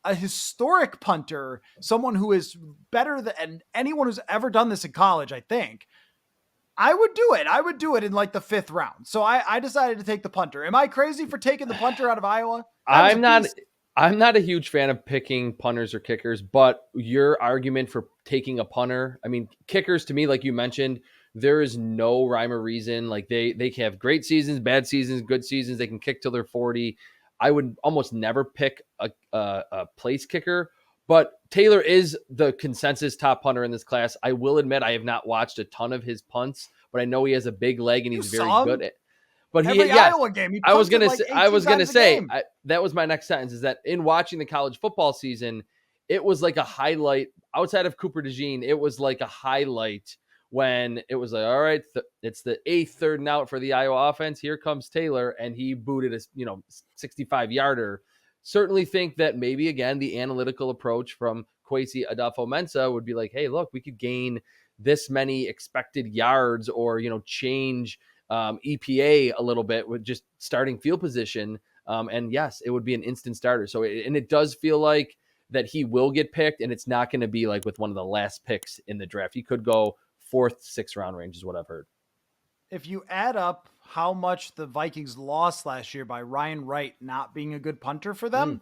A historic punter, someone who is better than anyone who's ever done this in college, I think. I would do it. I would do it in like the 5th round. So I decided to take the punter. Am I crazy for taking the punter out of Iowa? I'm not a huge fan of picking punters or kickers, but your argument for taking a punter, I mean, kickers to me, like you mentioned, there is no rhyme or reason. Like they can have great seasons, bad seasons, good seasons. They can kick till they're 40. I would almost never pick a place kicker, but Taylor is the consensus top punter in this class. I will admit I have not watched a ton of his punts, but I know he has a big leg and he's very good at. But Iowa game, I was gonna say that was my next sentence. Is that in watching the college football season, it was like a highlight outside of Cooper DeJean. It was like a highlight when it was like, all right, it's the 8th third and out for the Iowa offense. Here comes Taylor, and he booted a 65-yarder. Certainly think that maybe, again, the analytical approach from Kwesi Adofo-Mensah would be like, hey, look, we could gain this many expected yards or, change EPA a little bit with just starting field position. And yes, it would be an instant starter. So, it does feel like that he will get picked, and it's not going to be like with one of the last picks in the draft. He could go 4th, 6th round range is what I've heard. If you add up how much the Vikings lost last year by Ryan Wright not being a good punter for them,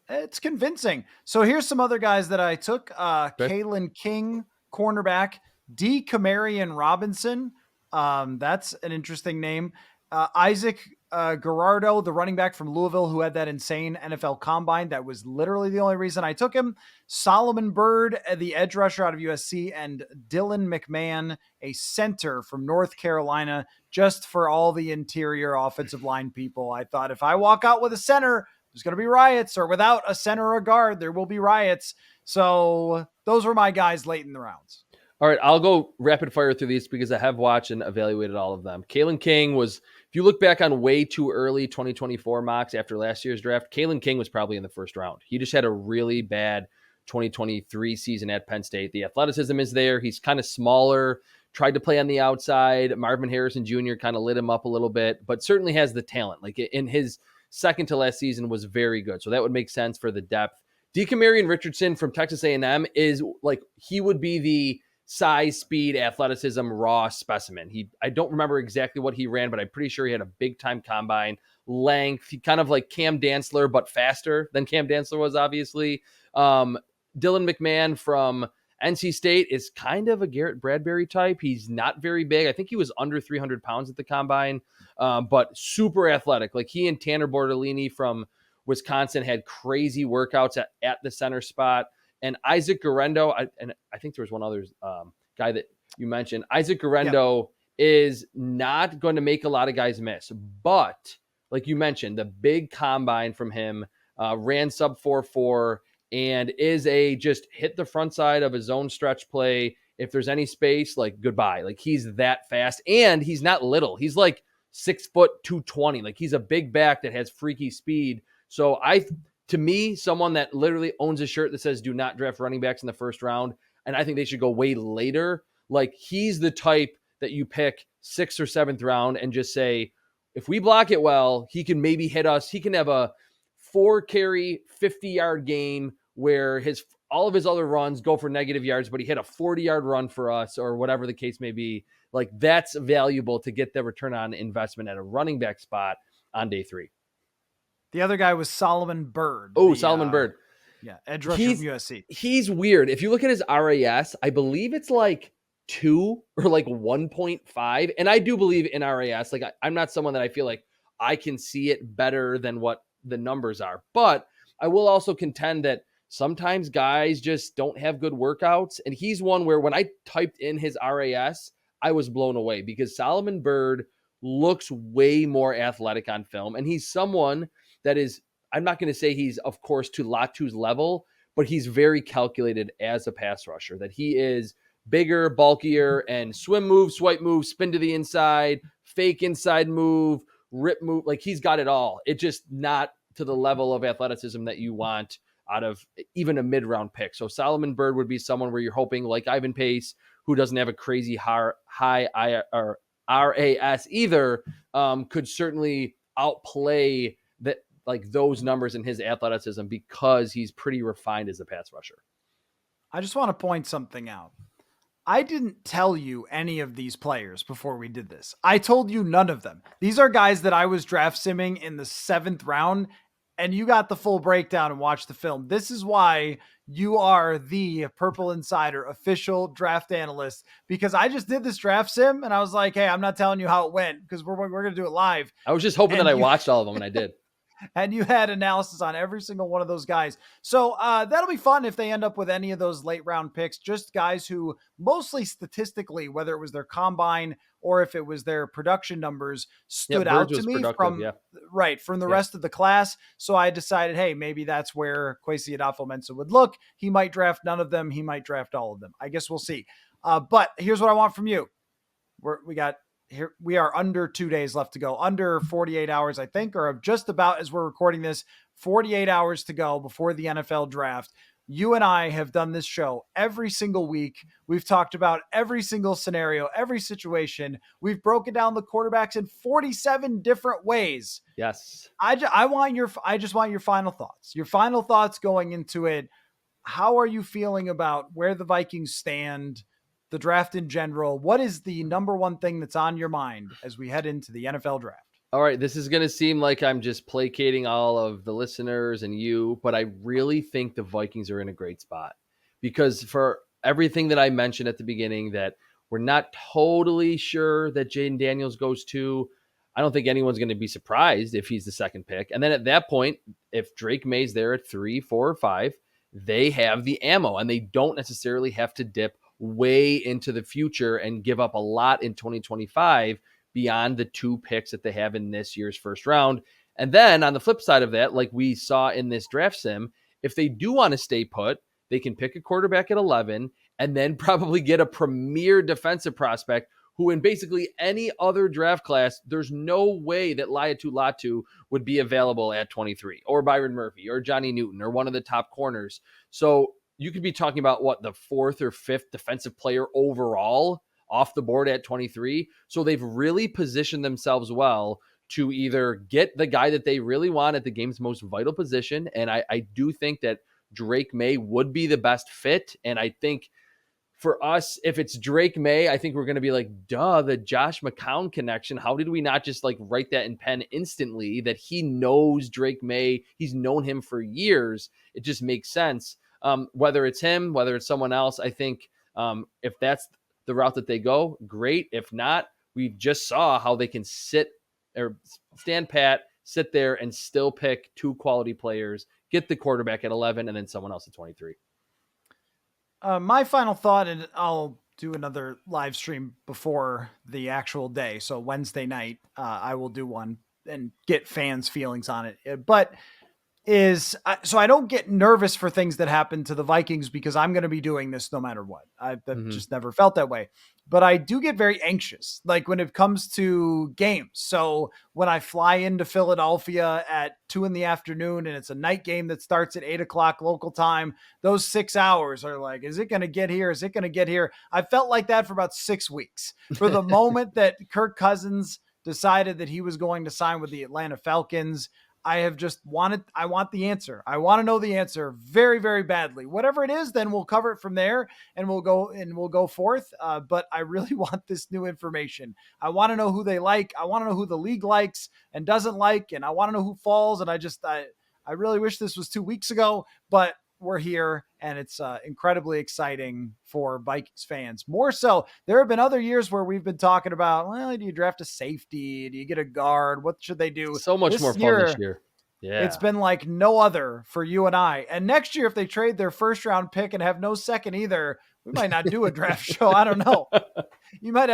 it's convincing. So here's some other guys that I took. Kalen King, cornerback. D. Kamarian Robinson. That's an interesting name. Isaac Gerardo, the running back from Louisville, who had that insane NFL combine. That was literally the only reason I took him. Solomon Byrd, the edge rusher out of USC, and Dylan McMahon, a center from North Carolina, just for all the interior offensive line people. I thought if I walk out with a center, there's going to be riots, or without a center or a guard, there will be riots. So those were my guys late in the rounds. All right, I'll go rapid fire through these because I have watched and evaluated all of them. Kalen King was, if you look back on way too early 2024 mocks after last year's draft, Kalen King was probably in the first round. He just had a really bad 2023 season at Penn State. The athleticism is there. He's kind of smaller, tried to play on the outside. Marvin Harrison Jr. kind of lit him up a little bit, but certainly has the talent. Like in his second to last season was very good. So that would make sense for the depth. DeCamarion Richardson from Texas A&M is like, he would be the size, speed, athleticism, raw specimen. I don't remember exactly what he ran, but I'm pretty sure he had a big time combine length. He kind of like Cam Dantzler, but faster than Cam Dantzler was, obviously. Dylan McMahon from NC State is kind of a Garrett Bradbury type. He's not very big. I think he was under 300 pounds at the combine, but super athletic. Like he and Tanner Bortolini from Wisconsin had crazy workouts at the center spot. And Isaac Guerendo, I think there was one other guy that you mentioned. Isaac Guerendo is not going to make a lot of guys miss. But, like you mentioned, the big combine from him ran sub 4.4 and is just hit the front side of his own stretch play. If there's any space, like goodbye. Like he's that fast. And he's not little. He's like 6 foot 220. Like he's a big back that has freaky speed. So to me, someone that literally owns a shirt that says do not draft running backs in the first round, and I think they should go way later. Like he's the type that you pick 6th or 7th round and just say, if we block it well, he can maybe hit us. He can have a 4-carry, 50-yard game where all of his other runs go for negative yards, but he hit a 40-yard run for us or whatever the case may be. Like that's valuable to get the return on investment at a running back spot on day 3. The other guy was Solomon Byrd. Solomon Byrd. Yeah, edge rusher from USC. He's weird. If you look at his RAS, I believe it's like 2 or like 1.5. And I do believe in RAS. Like I'm not someone that I feel like I can see it better than what the numbers are. But I will also contend that sometimes guys just don't have good workouts. And he's one where when I typed in his RAS, I was blown away because Solomon Byrd looks way more athletic on film. And he's someone that is, I'm not going to say he's, of course, to Latu's level, but he's very calculated as a pass rusher, that he is bigger, bulkier, and swim move, swipe move, spin to the inside, fake inside move, rip move. Like he's got it all. It's just not to the level of athleticism that you want out of even a mid-round pick. So Solomon Byrd would be someone where you're hoping, like Ivan Pace, who doesn't have a crazy high RAS either, could certainly outplay that, like those numbers in his athleticism because he's pretty refined as a pass rusher. I just want to point something out. I didn't tell you any of these players before we did this. I told you none of them. These are guys that I was draft simming in the 7th round, and you got the full breakdown and watched the film. This is why you are the Purple Insider official draft analyst, because I just did this draft sim and I was like, hey, I'm not telling you how it went because we're going to do it live. I was just hoping that I watched all of them, and I did. And you had analysis on every single one of those guys. So that'll be fun if they end up with any of those late round picks, just guys who mostly statistically, whether it was their combine or if it was their production numbers, Yeah, stood Burge out to was me productive. Yeah. from the Yeah. rest of the class. So I decided, hey, maybe that's where Kwesi Adofo-Mensah would look. He might draft none of them. He might draft all of them. I guess we'll see. But here's what I want from you. We are under 2 days left to go, under 48 hours, I think, or just about as we're recording this, 48 hours to go before the NFL draft. You and I have done this show every single week. We've talked about every single scenario, every situation. We've broken down the quarterbacks in 47 different ways. Yes. I just want your final thoughts. Your final thoughts going into it. How are you feeling about where the Vikings stand, the draft in general? What is the number one thing that's on your mind as we head into the NFL draft? All right, this is going to seem like I'm just placating all of the listeners and you, but I really think the Vikings are in a great spot because for everything that I mentioned at the beginning, that we're not totally sure that Jaden Daniels goes to, I don't think anyone's going to be surprised if he's the second pick. And then at that point, if Drake May's there at 3, 4, or 5, they have the ammo and they don't necessarily have to dip way into the future and give up a lot in 2025 beyond the 2 picks that they have in this year's first round. And then on the flip side of that, like we saw in this draft sim, if they do want to stay put, they can pick a quarterback at 11 and then probably get a premier defensive prospect who in basically any other draft class, there's no way that Laiatu Latu would be available at 23, or Byron Murphy or Johnny Newton or one of the top corners. So you could be talking about the 4th or 5th defensive player overall off the board at 23. So they've really positioned themselves well to either get the guy that they really want at the game's most vital position. And I do think that Drake May would be the best fit. And I think for us, if it's Drake May, I think we're going to be like, duh, the Josh McCown connection. How did we not just write that in pen instantly that he knows Drake May? He's known him for years. It just makes sense. Whether it's him, whether it's someone else, I think if that's the route that they go, great. If not, we just saw how they can sit or stand pat, sit there and still pick 2 quality players, get the quarterback at 11 and then someone else at 23. My final thought, and I'll do another live stream before the actual day. So Wednesday night, I will do one and get fans' feelings on it. But so I don't get nervous for things that happen to the Vikings because I'm going to be doing this no matter what. I've just never felt that way, but I do get very anxious, like when it comes to games. So when I fly into Philadelphia at 2 p.m. and it's a night game that starts at 8 o'clock local time, those 6 hours are like, is it going to get here? Is it going to get here? I felt like that for about 6 weeks. For the moment that Kirk Cousins decided that he was going to sign with the Atlanta Falcons, I want the answer. I want to know the answer very, very badly. Whatever it is, then we'll cover it from there and we'll go forth. But I really want this new information. I want to know who they like. I want to know who the league likes and doesn't like. And I want to know who falls. And I really wish this was 2 weeks ago, but we're here and it's incredibly exciting for Vikings fans. More so, there have been other years where we've been talking about, well, do you draft a safety? Do you get a guard? What should they do? So much more fun this year. Yeah. It's been like no other for you and I. And next year, if they trade their first round pick and have no second either, we might not do a draft show. I don't know. You might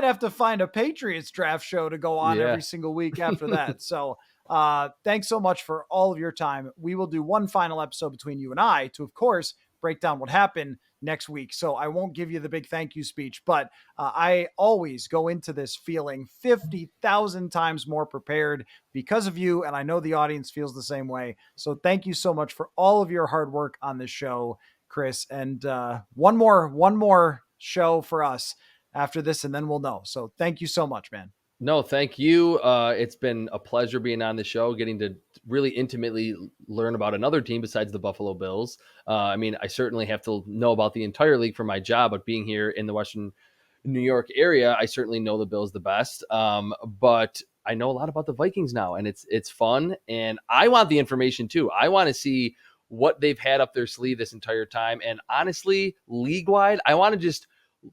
have to find a Patriots draft show to go on every single week after that. So thanks so much for all of your time. We will do one final episode between you and I to, of course, break down what happened next week. So I won't give you the big thank you speech, but I always go into this feeling 50,000 times more prepared because of you. And I know the audience feels the same way. So thank you so much for all of your hard work on this show, Chris. And one more show for us after this, and then we'll know. So thank you so much, man. No, thank you. It's been a pleasure being on the show, getting to really intimately learn about another team besides the Buffalo Bills. I mean, I certainly have to know about the entire league for my job, but being here in the Western New York area, I certainly know the Bills the best. But I know a lot about the Vikings now, and it's fun. And I want the information too. I want to see what they've had up their sleeve this entire time. And honestly, league-wide, I want to just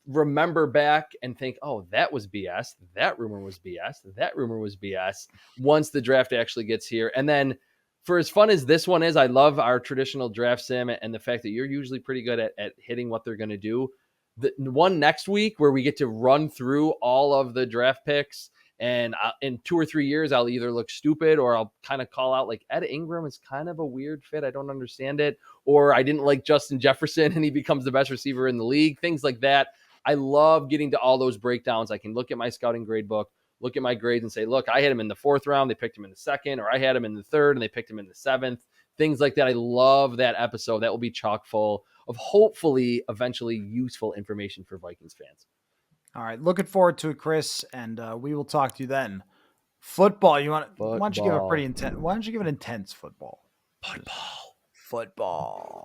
remember back and think, oh, that was BS. That rumor was BS. That rumor was BS once the draft actually gets here. And then for as fun as this one is, I love our traditional draft sim and the fact that you're usually pretty good at hitting what they're going to do. The one next week where we get to run through all of the draft picks, and in 2 or 3 years, I'll either look stupid or I'll kind of call out like Ed Ingram is kind of a weird fit. I don't understand it. Or I didn't like Justin Jefferson and he becomes the best receiver in the league. Things like that. I love getting to all those breakdowns. I can look at my scouting grade book, look at my grades and say, look, I had him in the 4th round. They picked him in the 2nd, or I had him in the 3rd and they picked him in the 7th. Things like that. I love that episode. That will be chock full of hopefully eventually useful information for Vikings fans. All right. Looking forward to it, Chris. And we will talk to you then. Football. Why don't you give a pretty intense? Why don't you give an intense football? Football. Football.